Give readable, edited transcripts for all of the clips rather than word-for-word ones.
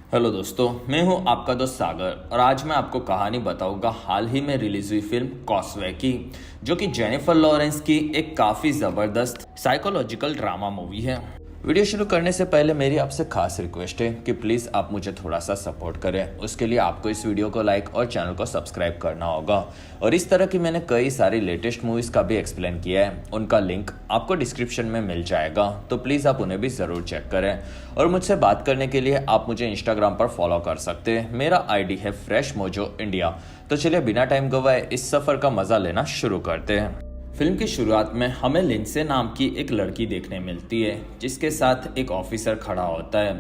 Hello दोस्तों, मैं हूं आपका दोस्त सागर और आज मैं आपको कहानी बताऊंगा हाल ही में रिलीज हुई फिल्म कॉसवे की, जो कि जेनिफर लॉरेंस की एक काफ़ी ज़बरदस्त साइकोलॉजिकल ड्रामा मूवी है। वीडियो शुरू करने से पहले मेरी आपसे खास रिक्वेस्ट है कि प्लीज़ आप मुझे थोड़ा सा सपोर्ट करें। उसके लिए आपको इस वीडियो को लाइक और चैनल को सब्सक्राइब करना होगा। और इस तरह की मैंने कई सारी लेटेस्ट मूवीज़ का भी एक्सप्लेन किया है, उनका लिंक आपको डिस्क्रिप्शन में मिल जाएगा, तो प्लीज़ आप उन्हें भी ज़रूर चेक करें। और मुझसे बात करने के लिए आप मुझे इंस्टाग्राम पर फॉलो कर सकते हैं। मेरा आईडी है फ्रेश मोजो इंडिया। तो चलिए बिना टाइम गवाए इस सफ़र का मज़ा लेना शुरू करते हैं। फिल्म की शुरुआत में हमें लिंडसे नाम की एक लड़की देखने मिलती है, जिसके साथ एक ऑफिसर खड़ा होता है।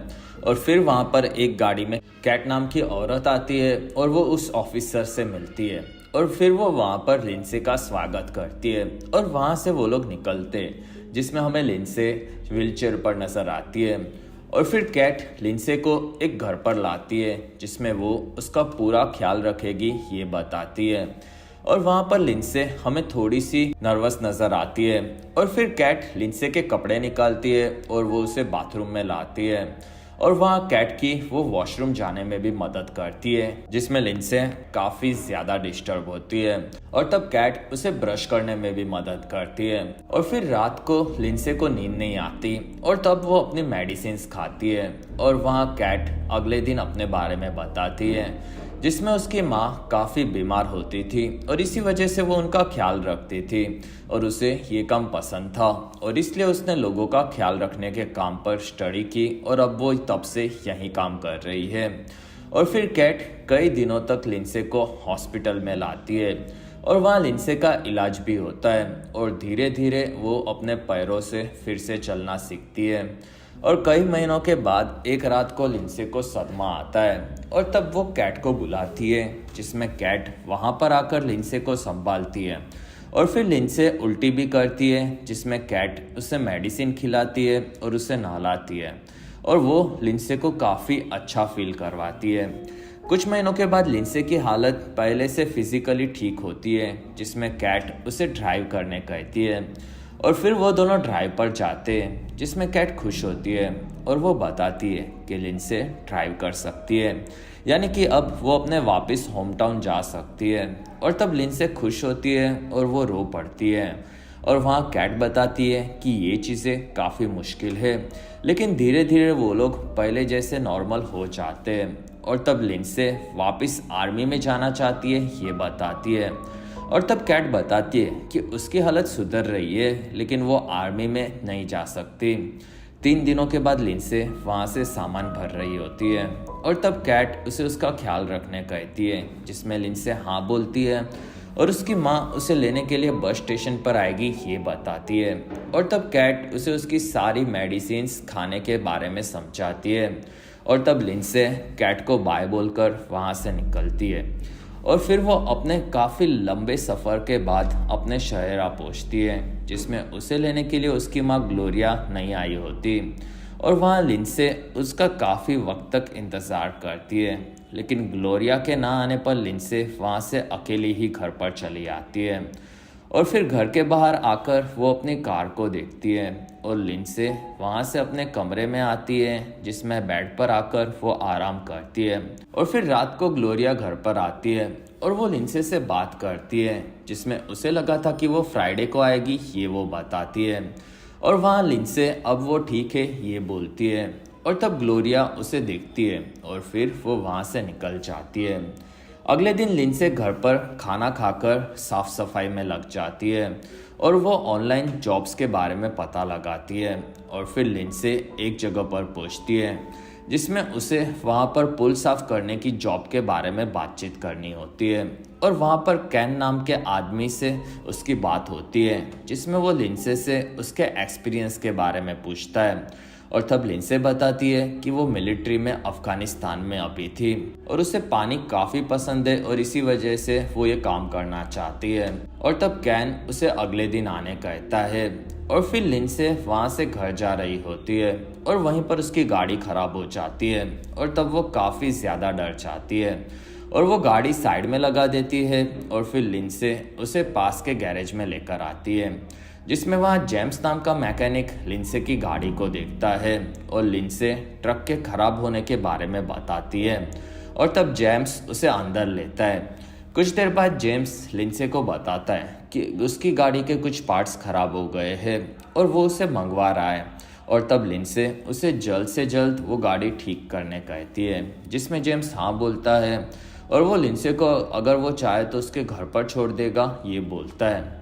और फिर वहां पर एक गाड़ी में कैट नाम की औरत आती है और वो उस ऑफिसर से मिलती है। और फिर वो वहां पर लिंडसे का स्वागत करती है और वहां से वो लोग निकलते हैं, जिसमें हमें लिंडसे व्हीलचेयर पर नजर आती है। और फिर कैट लिंडसे को एक घर पर लाती है, जिसमें वो उसका पूरा ख्याल रखेगी ये बताती है। और वहां पर लिंडसे हमें थोड़ी सी नर्वस नजर आती है। और फिर कैट लिंडसे के कपड़े निकालती है और वो उसे बाथरूम में लाती है। और वहाँ कैट की वो वॉशरूम जाने में भी मदद करती है, जिसमें लिंडसे काफ़ी ज़्यादा डिस्टर्ब होती है। और तब कैट उसे ब्रश करने में भी मदद करती है। और फिर रात को लिंडसे को नींद नहीं आती और तब वो अपनी मेडिसिन खाती है। और वहाँ कैट अगले दिन अपने बारे में बताती है, जिसमें उसकी माँ काफ़ी बीमार होती थी और इसी वजह से वो उनका ख्याल रखती थी और उसे ये काम पसंद था, और इसलिए उसने लोगों का ख्याल रखने के काम पर स्टडी की और अब वो तब से यही काम कर रही है। और फिर कैट कई दिनों तक लिंडसे को हॉस्पिटल में लाती है और वहाँ लिंडसे का इलाज भी होता है और धीरे धीरे वो अपने पैरों से फिर से चलना सीखती है। और कई महीनों के बाद एक रात को लिंडसे को सदमा आता है और तब वो कैट को बुलाती है, जिसमें कैट वहाँ पर आकर लिंडसे को संभालती है। और फिर लिंडसे उल्टी भी करती है, जिसमें कैट उसे मेडिसिन खिलाती है और उसे नहलाती है और वो लिंडसे को काफ़ी अच्छा फील करवाती है। कुछ महीनों के बाद लिंडसे की हालत पहले से फिजिकली ठीक होती है, जिसमें कैट उसे ड्राइव करने कहती है। और फिर वो दोनों ड्राइव पर जाते हैं, जिसमें कैट खुश होती है और वो बताती है कि लिंडसे ड्राइव कर सकती है, यानी कि अब वो अपने वापस होम टाउन जा सकती है। और तब लिंडसे खुश होती है और वो रो पड़ती है। और वहाँ कैट बताती है कि ये चीज़ें काफ़ी मुश्किल है, लेकिन धीरे धीरे वो लोग पहले जैसे नॉर्मल हो जाते हैं। और तब लिंडसे वापस आर्मी में जाना चाहती है ये बताती है। और तब कैट बताती है कि उसकी हालत सुधर रही है, लेकिन वो आर्मी में नहीं जा सकती। 3 दिनों के बाद लिंडसे वहाँ से सामान भर रही होती है और तब कैट उसे उसका ख्याल रखने कहती है, जिसमें लिंडसे हाँ बोलती है। और उसकी माँ उसे लेने के लिए बस स्टेशन पर आएगी ये बताती है। और तब कैट उसे उसकी सारी मेडिसिन खाने के बारे में समझाती है। और तब लिंडसे कैट को बाय बोलकर वहाँ से निकलती है। और फिर वो अपने काफ़ी लंबे सफ़र के बाद अपने शहर आ पहुँचती है, जिसमें उसे लेने के लिए उसकी माँ ग्लोरिया नहीं आई होती। और वहाँ लिंडसे उसका काफ़ी वक्त तक इंतज़ार करती है, लेकिन ग्लोरिया के ना आने पर लिंडसे वहाँ से अकेली ही घर पर चली आती है। और फिर घर के बाहर आकर वो अपनी कार को देखती है और लिंडसे वहाँ से अपने कमरे में आती है, जिसमें बेड पर आकर वो आराम करती है। और फिर रात को ग्लोरिया घर पर आती है और वो लिंडसे से बात करती है, जिसमें उसे लगा था कि वो फ्राइडे को आएगी ये वो बताती है। और वहाँ लिंडसे अब वो ठीक है ये बोलती है। और तब ग्लोरिया उसे देखती है और फिर वो वहाँ से निकल जाती है। अगले दिन लिंडसे घर पर खाना खाकर साफ सफाई में लग जाती है और वो ऑनलाइन जॉब्स के बारे में पता लगाती है। और फिर लिंडसे एक जगह पर पहुंचती है, जिसमें उसे वहाँ पर पुल साफ करने की जॉब के बारे में बातचीत करनी होती है। और वहाँ पर कैन नाम के आदमी से उसकी बात होती है, जिसमें वो लिंडसे से उसके एक्सपीरियंस के बारे में पूछता है। और तब लिंडसे बताती है कि वो मिलिट्री में अफगानिस्तान में अभी थी और उसे पानी काफ़ी पसंद है और इसी वजह से वो ये काम करना चाहती है। और तब कैन उसे अगले दिन आने कहता है। और फिर लिंडसे वहाँ से घर जा रही होती है और वहीं पर उसकी गाड़ी खराब हो जाती है और तब वो काफ़ी ज़्यादा डर जाती है और वो गाड़ी साइड में लगा देती है। और फिर लिंडसे उसे पास के गैरेज में लेकर आती है, जिसमें वहाँ जेम्स नाम का मैकेनिक लिंसे की गाड़ी को देखता है और लिंसे ट्रक के खराब होने के बारे में बताती है और तब जेम्स उसे अंदर लेता है। कुछ देर बाद जेम्स लिंसे को बताता है कि उसकी गाड़ी के कुछ पार्ट्स खराब हो गए हैं और वो उसे मंगवा रहा है और तब लिंसे उसे जल्द से जल्द वो गाड़ी ठीक करने कहती है, जिसमें जेम्स हाँ बोलता है और वो लिंसे को अगर वो चाहे तो उसके घर पर छोड़ देगा ये बोलता है।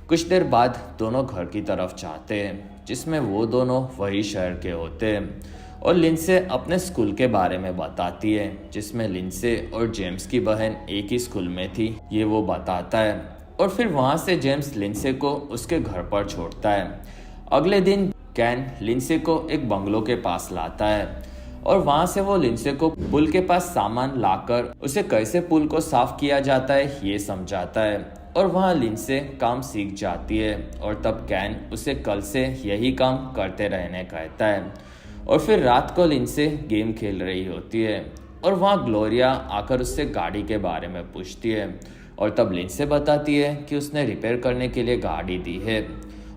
कुछ देर बाद दोनों घर की तरफ जाते हैं, जिसमें वो दोनों वही शहर के होते हैं और लिंसे अपने स्कूल के बारे में बताती है, जिसमें लिंसे और जेम्स की बहन एक ही स्कूल में थी ये वो बताता है और फिर वहाँ से जेम्स लिंसे को उसके घर पर छोड़ता है। अगले दिन कैन लिंसे को एक बंगलो के पास लाता है और वहाँ से वो लिंसे को पुल के पास सामान लाकर उसे कैसे पुल को साफ किया जाता है ये समझाता है और वहाँ लिंसे काम सीख जाती है और तब कैन उसे कल से यही काम करते रहने कहता है और फिर रात को लिंसे गेम खेल रही होती है और वहाँ ग्लोरिया आकर उससे गाड़ी के बारे में पूछती है और तब लिंसे बताती है कि उसने रिपेयर करने के लिए गाड़ी दी है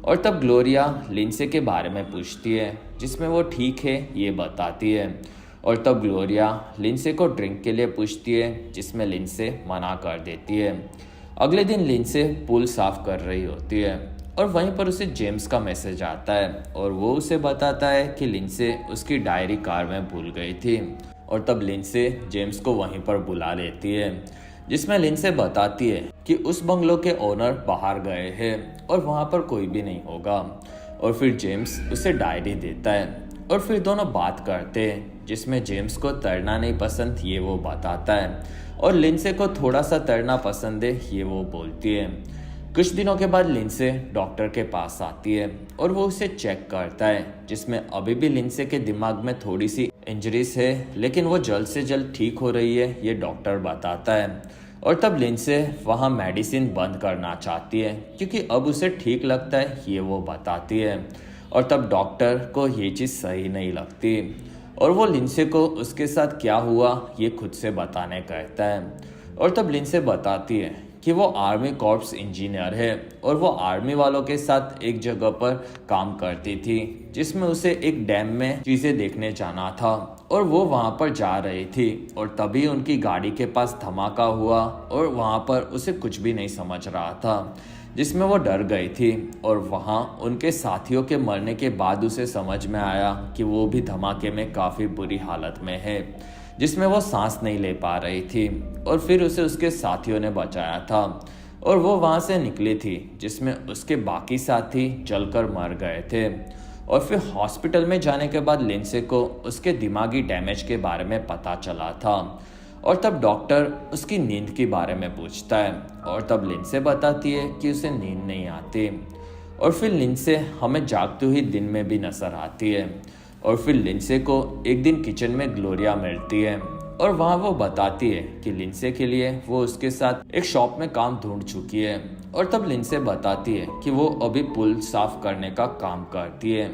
और तब ग्लोरिया लिंसे के बारे में पूछती है, जिसमें वो ठीक है ये बताती है और तब ग्लोरिया लिंसे को ड्रिंक के लिए पूछती है, जिसमें लिंसे मना कर देती है। अगले दिन लिंसे पुल साफ कर रही होती है और वहीं पर उसे जेम्स का मैसेज आता है और वो उसे बताता है कि लिंसे उसकी डायरी कार में भूल गई थी और तब लिंसे जेम्स को वहीं पर बुला लेती है, जिसमें लिंसे बताती है कि उस बंगलो के ओनर बाहर गए हैं और वहाँ पर कोई भी नहीं होगा और फिर जेम्स उसे डायरी देता है और फिर दोनों बात करते हैं, जिसमें जेम्स को तैरना नहीं पसंद ये वो बताता है और लिंसे को थोड़ा सा तैरना पसंद है ये वो बोलती है। कुछ दिनों के बाद लिंसे डॉक्टर के पास आती है और वो उसे चेक करता है, जिसमें अभी भी लिंसे के दिमाग में थोड़ी सी इंजरीज है, लेकिन वो जल्द से जल्द ठीक हो रही है ये डॉक्टर बताता है और तब लिंसे वहाँ मेडिसिन बंद करना चाहती है क्योंकि अब उसे ठीक लगता है ये वो बताती है और तब डॉक्टर को ये चीज़ सही नहीं लगती और वो लिंसे को उसके साथ क्या हुआ ये खुद से बताने कहता है और तब लिंसे बताती है कि वो आर्मी कॉर्प्स इंजीनियर है और वो आर्मी वालों के साथ एक जगह पर काम करती थी, जिसमें उसे एक डैम में चीज़ें देखने जाना था और वो वहाँ पर जा रही थी और तभी उनकी गाड़ी के पास धमाका हुआ और वहाँ पर उसे कुछ भी नहीं समझ रहा था, जिसमें वो डर गई थी और वहाँ उनके साथियों के मरने के बाद उसे समझ में आया कि वो भी धमाके में काफ़ी बुरी हालत में है, जिसमें वो सांस नहीं ले पा रही थी और फिर उसे उसके साथियों ने बचाया था और वो वहाँ से निकली थी, जिसमें उसके बाकी साथी जलकर मर गए थे और फिर हॉस्पिटल में जाने के बाद लिंसे को उसके दिमागी डैमेज के बारे में पता चला था और तब डॉक्टर उसकी नींद के बारे में पूछता है और तब लिंसे बताती है कि उसे नींद नहीं आती और फिर लिंसे हमें जागते हुए दिन में भी नजर आती है और फिर लिंसे को एक दिन किचन में ग्लोरिया मिलती है और वहाँ वो बताती है कि लिंसे के लिए वो उसके साथ एक शॉप में काम ढूंढ चुकी है और तब लिंसे बताती है कि वो अभी पुल साफ करने का काम करती है,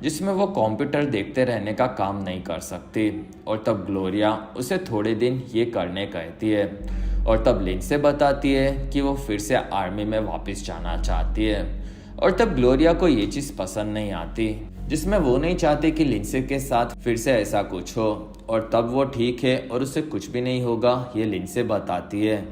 जिसमें वो कंप्यूटर देखते रहने का काम नहीं कर सकती और तब ग्लोरिया उसे थोड़े दिन ये करने कहती है और तब लिंसे बताती है कि वो फिर से आर्मी में वापस जाना चाहती है और तब ग्लोरिया को ये चीज़ पसंद नहीं आती, जिसमें वो नहीं चाहती कि लिंसे के साथ फिर से ऐसा कुछ हो और तब वो ठीक है और उसे कुछ भी नहीं होगा ये लिंसे बताती है,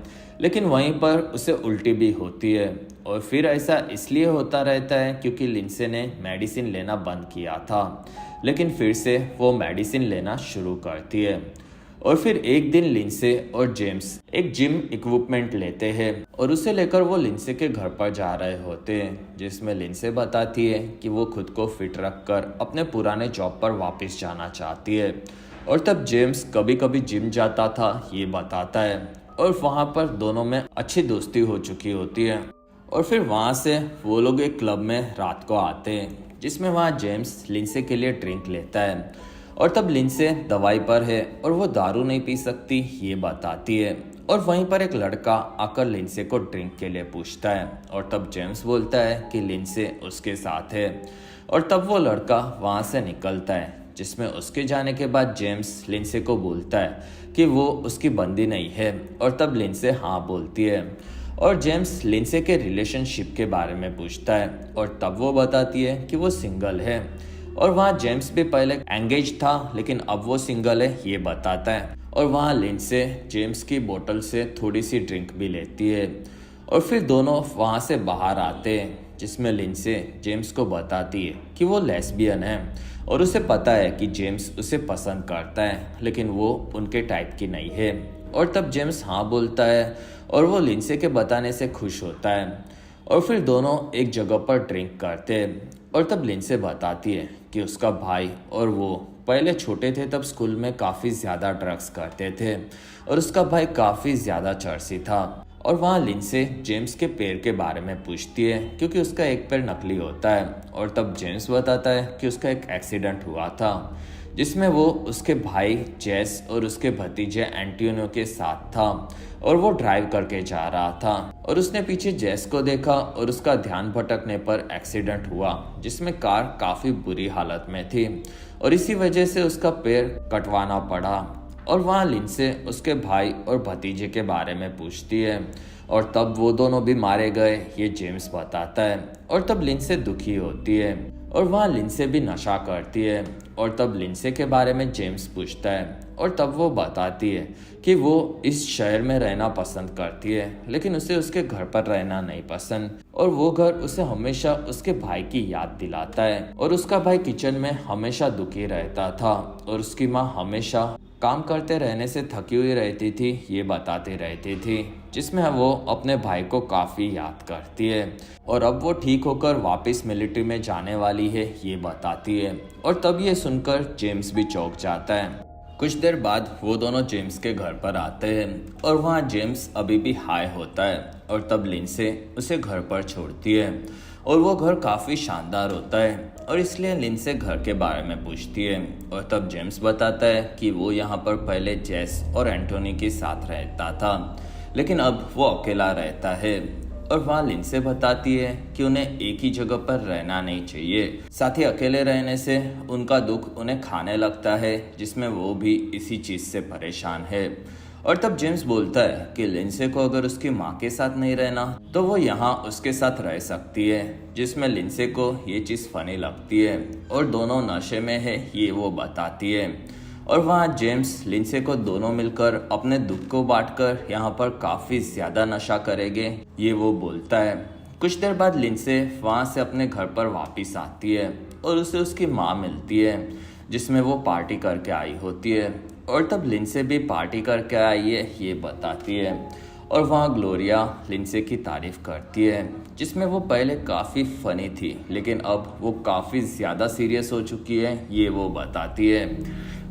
लेकिन वहीं पर उसे उल्टी भी होती है और फिर ऐसा इसलिए होता रहता है क्योंकि लिंसे ने मेडिसिन लेना बंद किया था, लेकिन फिर से वो मेडिसिन लेना शुरू करती है और फिर एक दिन लिंसे और जेम्स एक जिम इक्विपमेंट लेते हैं और उसे लेकर वो लिंसे के घर पर जा रहे होते हैं, जिसमें लिंसे बताती है कि वो खुद को फिट रखकर अपने पुराने जॉब पर वापस जाना चाहती है और तब जेम्स कभी कभी जिम जाता था ये बताता है और वहाँ पर दोनों में अच्छी दोस्ती हो चुकी होती है और फिर वहाँ से वो लोग एक क्लब में रात को आते हैं, जिसमें वहाँ जेम्स लिंसे के लिए ड्रिंक लेता है और तब लिंसे दवाई पर है और वो दारू नहीं पी सकती ये बताती है और वहीं पर एक लड़का आकर लिंसे को ड्रिंक के लिए पूछता है और तब जेम्स बोलता है कि लिंसे उसके साथ है और तब वो लड़का वहाँ से निकलता है, जिसमें उसके जाने के बाद जेम्स लिंसे को बोलता है कि वो उसकी बंदी नहीं है और तब लिंसे हाँ बोलती है और जेम्स लिंसे के रिलेशनशिप के बारे में पूछता है और तब वो बताती है कि वो सिंगल है। और वहाँ जेम्स भी पहले एंगेज था लेकिन अब वो सिंगल है ये बताता है। और वहाँ लिंसे जेम्स की बोतल से थोड़ी सी ड्रिंक भी लेती है और फिर दोनों वहाँ से बाहर आते हैं, जिसमें लिंसे जेम्स को बताती है कि वो लेस्बियन है और उसे पता है कि जेम्स उसे पसंद करता है लेकिन वो उनके टाइप की नहीं है। और तब जेम्स हाँ बोलता है और वो लिंसे के बताने से खुश होता है और फिर दोनों एक जगह पर ड्रिंक करते हैं। और तब लिंसे बताती है कि उसका भाई और वो पहले छोटे थे तब स्कूल में काफ़ी ज़्यादा ड्रग्स करते थे और उसका भाई काफ़ी ज़्यादा चर्सी था। और वहाँ लिंसे जेम्स के पैर के बारे में पूछती है क्योंकि उसका एक पैर नकली होता है। और तब जेम्स बताता है कि उसका एक एक्सीडेंट हुआ था जिसमें वो उसके भाई जेस और उसके भतीजे एंटोनियो के साथ था और वो ड्राइव करके जा रहा था और उसने पीछे जेस को देखा और उसका ध्यान भटकने पर एक्सीडेंट हुआ जिसमें कार काफ़ी बुरी हालत में थी और इसी वजह से उसका पैर कटवाना पड़ा। और वहाँ लिंसे उसके भाई और भतीजे के बारे में पूछती है और तब वो दोनों भी मारे गए ये जेम्स बताता है। और तब लिंसे दुखी होती है और वहाँ लिंसे भी नशा करती है। और तब लिंसे के बारे में जेम्स पूछता है और तब वो बताती है कि वो इस शहर में रहना पसंद करती है लेकिन उसे उसके घर पर रहना नहीं पसंद और वो घर उसे हमेशा उसके भाई की याद दिलाता है। और उसका भाई किचन में हमेशा दुखी रहता था और उसकी माँ हमेशा काम करते रहने से थकी हुई रहती थी ये बताती रहती थी, जिसमें वो अपने भाई को काफ़ी याद करती है और अब वो ठीक होकर वापस मिलिट्री में जाने वाली है ये बताती है। और तब ये सुनकर जेम्स भी चौंक जाता है। कुछ देर बाद वो दोनों जेम्स के घर पर आते हैं और वहाँ जेम्स अभी भी हाई होता है और तब लिंसे उसे घर पर छोड़ती है और वो घर काफ़ी शानदार होता है और इसलिए लिंसे घर के बारे में पूछती है। और तब जेम्स बताता है कि वो यहाँ पर पहले जेस और एंटोनी के साथ रहता था लेकिन अब वो अकेला रहता है। और वहाँ लिंसे बताती है कि उन्हें एक ही जगह पर रहना नहीं चाहिए, साथ ही अकेले रहने से उनका दुख उन्हें खाने लगता है जिसमें वो भी इसी चीज़ से परेशान है। और तब जेम्स बोलता है कि लिंसे को अगर उसकी माँ के साथ नहीं रहना तो वो यहाँ उसके साथ रह सकती है, जिसमें लिंसे को ये चीज़ फनी लगती है और दोनों नशे में है ये वो बताती है। और वहाँ जेम्स लिंसे को दोनों मिलकर अपने दुख को बांटकर यहाँ पर काफ़ी ज़्यादा नशा करेंगे ये वो बोलता है। कुछ देर बाद लिंसे वहाँ से अपने घर पर वापस आती है और उसे उसकी माँ मिलती है जिसमें वो पार्टी करके आई होती है। और तब लिंसे भी पार्टी करके आई है ये बताती है। और वहाँ ग्लोरिया लिंसे की तारीफ़ करती है जिसमें वो पहले काफ़ी फ़नी थी लेकिन अब वो काफ़ी ज़्यादा सीरियस हो चुकी है ये वो बताती है।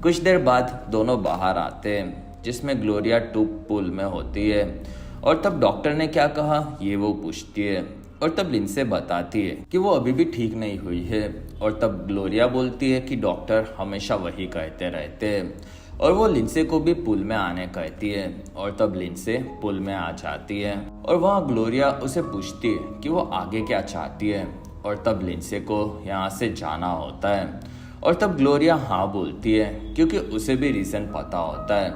कुछ देर बाद दोनों बाहर आते हैं जिसमें ग्लोरिया टूब पूल में होती है और तब डॉक्टर ने क्या कहा ये वो पूछती है। और तब लिंसे बताती है कि वो अभी भी ठीक नहीं हुई है। और तब ग्लोरिया बोलती है कि डॉक्टर हमेशा वही कहते रहते हैं और वो लिंसे को भी पुल में आने कहती है। और तब लिंसे पुल में आ जाती है और वहाँ ग्लोरिया उसे पूछती है कि वो आगे क्या चाहती है। और तब लिंसे को यहाँ से जाना होता है और तब ग्लोरिया हाँ बोलती है क्योंकि उसे भी रीज़न पता होता है।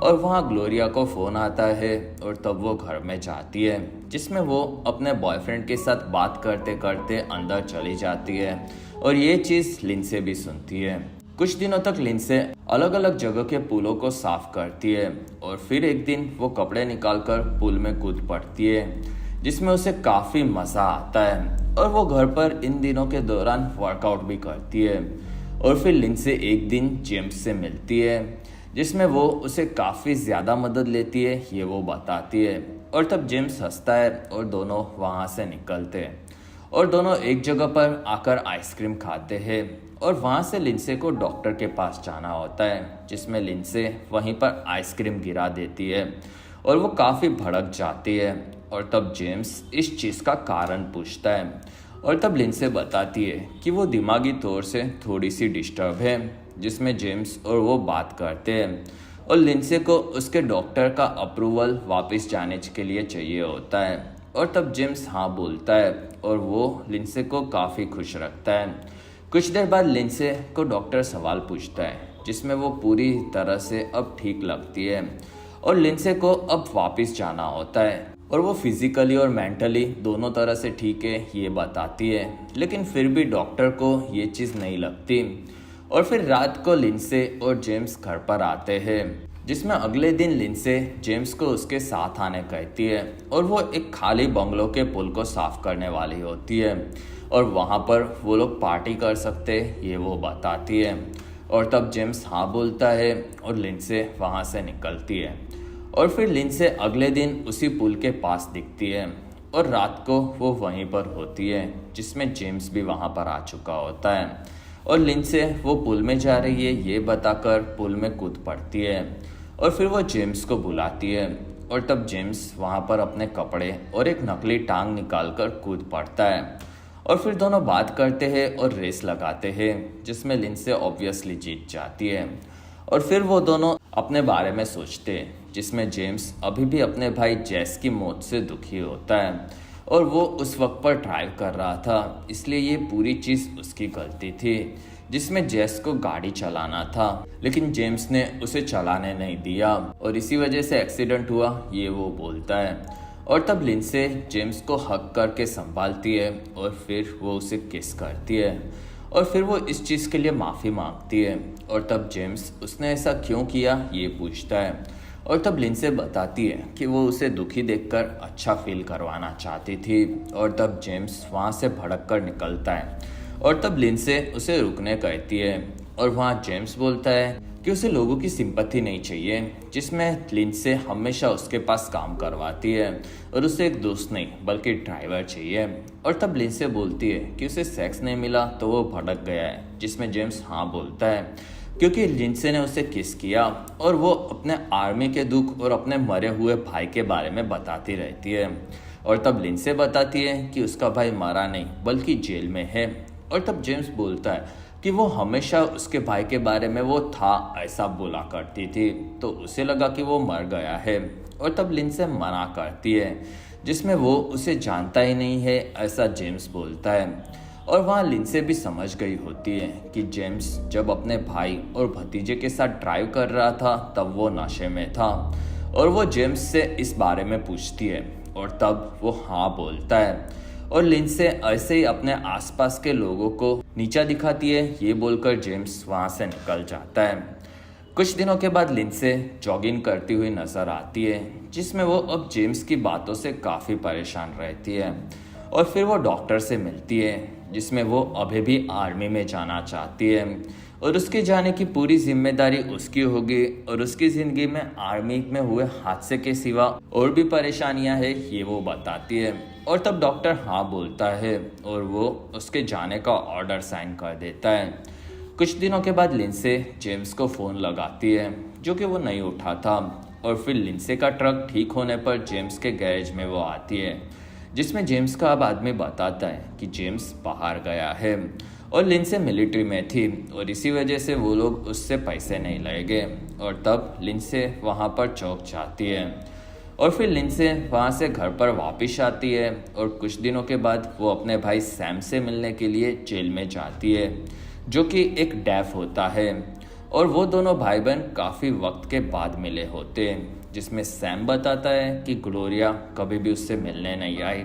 और वहाँ ग्लोरिया को फ़ोन आता है और तब वो घर में जाती है जिसमें वो अपने बॉयफ्रेंड के साथ बात करते करते अंदर चली जाती है और ये चीज़ लिंसे भी सुनती है। कुछ दिनों तक लिंसे अलग अलग जगह के पुलों को साफ करती है और फिर एक दिन वो कपड़े निकालकर पुल में कूद पड़ती है जिसमें उसे काफ़ी मज़ा आता है। और वो घर पर इन दिनों के दौरान वर्कआउट भी करती है। और फिर लिंसे एक दिन जेम्स से मिलती है जिसमें वो उसे काफ़ी ज़्यादा मदद लेती है ये वो बताती है। और तब जेम्स हंसता है और दोनों वहाँ से निकलते हैं और दोनों एक जगह पर आकर आइसक्रीम खाते हैं। और वहाँ से लिंसे को डॉक्टर के पास जाना होता है जिसमें लिंसे वहीं पर आइसक्रीम गिरा देती है और वो काफ़ी भड़क जाती है। और तब जेम्स इस चीज़ का कारण पूछता है और तब लिंसे बताती है कि वो दिमागी तौर से थोड़ी सी डिस्टर्ब है, जिसमें जेम्स और वो बात करते हैं और लिंसे को उसके डॉक्टर का अप्रूवल वापस जाने के लिए चाहिए होता है। और तब जेम्स हाँ बोलता है और वो लिंसे को काफ़ी खुश रखता है। कुछ देर बाद लिंसे को डॉक्टर सवाल पूछता है जिसमें वो पूरी तरह से अब ठीक लगती है और लिंसे को अब वापस जाना होता है और वो फिजिकली और मेंटली दोनों तरह से ठीक है ये बताती है, लेकिन फिर भी डॉक्टर को ये चीज़ नहीं लगती। और फिर रात को लिंसे और जेम्स घर पर आते हैं, जिसमें अगले दिन लिंसे जेम्स को उसके साथ आने कहती है और वो एक खाली बंगलो के पुल को साफ करने वाली होती है और वहाँ पर वो लोग पार्टी कर सकते ये वो बताती है। और तब जेम्स हाँ बोलता है और लिंसे वहाँ से निकलती है। और फिर लिंसे अगले दिन उसी पुल के पास दिखती है और रात को वो वहीं पर होती है, जिसमें जेम्स भी वहाँ पर आ चुका होता है। और लिंसे वो पुल में जा रही है ये बताकर पुल में कूद पड़ती है और फिर वो जेम्स को बुलाती है और तब जेम्स वहाँ पर अपने कपड़े और एक नकली टांग निकालकर कूद पड़ता है और फिर दोनों बात करते हैं और रेस लगाते हैं, जिसमें लिंसे ऑब्वियसली जीत जाती है। और फिर वो दोनों अपने बारे में सोचते हैं, जिसमें जेम्स अभी भी अपने भाई जेस की मौत से दुखी होता है और वो उस वक्त पर ड्राइव कर रहा था, इसलिए ये पूरी चीज़ उसकी गलती थी, जिसमें जेस को गाड़ी चलाना था लेकिन जेम्स ने उसे चलाने नहीं दिया और इसी वजह से एक्सीडेंट हुआ ये वो बोलता है। और तब लिंसे जेम्स को हक करके संभालती है और फिर वो उसे किस करती है और फिर वो इस चीज़ के लिए माफ़ी मांगती है और तब जेम्स उसने ऐसा क्यों किया ये पूछता है और तब लिंसे बताती है कि वो उसे दुखी देखकर अच्छा फील करवाना चाहती थी। और तब जेम्स वहाँ से भड़क कर निकलता है और तब लिंसे उसे रुकने कहती है और वहाँ जेम्स बोलता है कि उसे लोगों की सिंपैथी नहीं चाहिए, जिसमें लिंसे हमेशा उसके पास काम करवाती है और उसे एक दोस्त नहीं बल्कि ड्राइवर चाहिए। और तब लिंसे बोलती है कि उसे सेक्स नहीं मिला तो वो भड़क गया है, जिसमें जेम्स हाँ बोलता है क्योंकि लिंसे ने उसे किस किया और वो अपने आर्मी के दुख और अपने मरे हुए भाई के बारे में बताती रहती है। और तब लिंसे बताती है कि उसका भाई मरा नहीं बल्कि जेल में है। और तब जेम्स बोलता है कि वो हमेशा उसके भाई के बारे में वो था ऐसा बोला करती थी, तो उसे लगा कि वो मर गया है। और तब लिंसे मना करती है, जिसमें वो उसे जानता ही नहीं है ऐसा जेम्स बोलता है। और वहाँ लिंसे भी समझ गई होती है कि जेम्स जब अपने भाई और भतीजे के साथ ड्राइव कर रहा था तब वो नशे में था और वो जेम्स से इस बारे में पूछती है और तब वो हाँ बोलता है। और लिंसे ऐसे ही अपने आसपास के लोगों को नीचा दिखाती है ये बोलकर जेम्स वहाँ से निकल जाता है। कुछ दिनों के बाद लिंसे जॉगिंग करती हुई नजर आती है, जिसमें वो अब जेम्स की बातों से काफ़ी परेशान रहती है। और फिर वो डॉक्टर से मिलती है, जिसमें वो अभी भी आर्मी में जाना चाहती है और उसके जाने की पूरी जिम्मेदारी उसकी होगी और उसकी ज़िंदगी में आर्मी में हुए हादसे के सिवा और भी परेशानियां हैं ये वो बताती है। और तब डॉक्टर हाँ बोलता है और वो उसके जाने का ऑर्डर साइन कर देता है। कुछ दिनों के बाद लिंसे जेम्स को फ़ोन लगाती है, जो कि वो नहीं उठा था। और फिर लिंसे का ट्रक ठीक होने पर जेम्स के गैरेज में वो आती है, जिसमें जेम्स का अब आदमी बताता है कि जेम्स बाहर गया है और लिंसे मिलिट्री में थी और इसी वजह से वो लोग उससे पैसे नहीं लेंगे। और तब लिंसे वहाँ पर चौंक जाती है और फिर लिंसे वहाँ से घर पर वापस आती है और कुछ दिनों के बाद वो अपने भाई सैम से मिलने के लिए जेल में जाती है, जो कि एक डेफ होता है। और वो दोनों भाई बहन काफ़ी वक्त के बाद मिले होते हैं, जिसमें सैम बताता है कि ग्लोरिया कभी भी उससे मिलने नहीं आई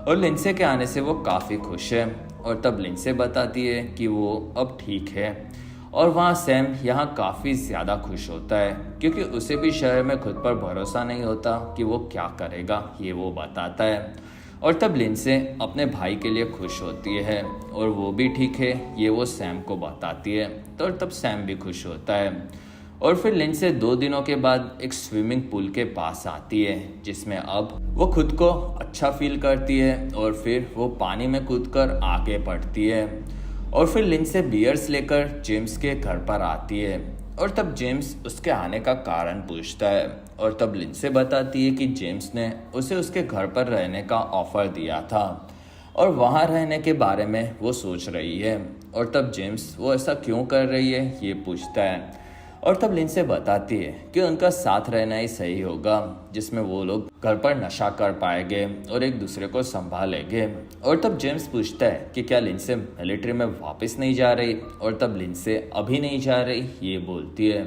और लिंसे के आने से वो काफ़ी खुश है। और तब लिंसे बताती है कि वो अब ठीक है और वहाँ सैम यहाँ काफ़ी ज़्यादा खुश होता है, क्योंकि उसे भी शहर में खुद पर भरोसा नहीं होता कि वो क्या करेगा ये वो बताता है। और तब लिंसे अपने भाई के लिए खुश होती है और वो भी ठीक है ये वो सैम को बताती है, तो तब सैम भी खुश होता है। और फिर लिंसे 2 दिनों के बाद एक स्विमिंग पूल के पास आती है, जिसमें अब वो खुद को अच्छा फील करती है और फिर वो पानी में कूदकर आगे बढ़ती है। और फिर लिंसे बियर्स लेकर जेम्स के घर पर आती है और तब जेम्स उसके आने का कारण पूछता है। और तब लिंसे बताती है कि जेम्स ने उसे उसके घर पर रहने का ऑफ़र दिया था और वहाँ रहने के बारे में वो सोच रही है। और तब जेम्स वो ऐसा क्यों कर रही है ये पूछता है और तब लिंसे बताती है कि उनका साथ रहना ही सही होगा, जिसमें वो लोग घर पर नशा कर पाएंगे और एक दूसरे को संभालेंगे। और तब जेम्स पूछता है कि क्या लिंसे मिलिट्री में वापस नहीं जा रही और तब लिंसे अभी नहीं जा रही ये बोलती है,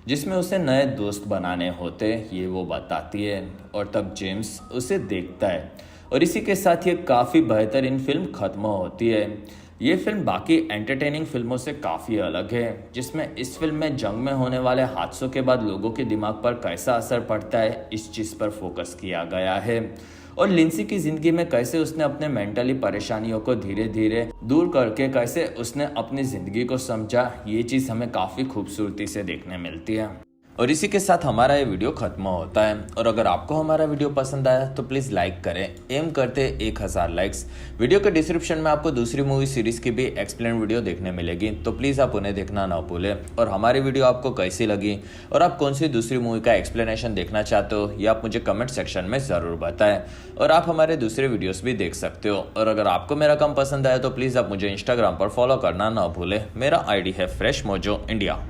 जिसमें उसे नए दोस्त बनाने होते ये वो बताती है और तब जेम्स उसे देखता है और इसी के साथ ये काफ़ी बेहतरीन फिल्म ख़त्म होती है। ये फिल्म बाकी एंटरटेनिंग फिल्मों से काफ़ी अलग है, जिसमें इस फिल्म में जंग में होने वाले हादसों के बाद लोगों के दिमाग पर कैसा असर पड़ता है इस चीज़ पर फोकस किया गया है और लिंसी की ज़िंदगी में कैसे उसने अपने मेंटली परेशानियों को धीरे धीरे दूर करके कैसे उसने अपनी ज़िंदगी को समझा, ये चीज़ हमें काफ़ी खूबसूरती से देखने मिलती है। और इसी के साथ हमारा ये वीडियो खत्म होता है और अगर आपको हमारा वीडियो पसंद आया तो प्लीज़ लाइक करें। एम करते 1000 लाइक्स। वीडियो के डिस्क्रिप्शन में आपको दूसरी मूवी सीरीज़ की भी एक्सप्लेन वीडियो देखने मिलेगी, तो प्लीज़ आप उन्हें देखना ना भूलें। और हमारी वीडियो आपको कैसी लगी और आप कौन सी दूसरी मूवी का एक्सप्लेनेशन देखना चाहते हो ये आप मुझे कमेंट सेक्शन में ज़रूर बताएं। और आप हमारे दूसरे वीडियोस भी देख सकते हो। और अगर आपको मेरा काम पसंद आया तो प्लीज़ आप मुझे इंस्टाग्राम पर फॉलो करना ना भूलें। मेरा ID है फ्रेश मोजो इंडिया।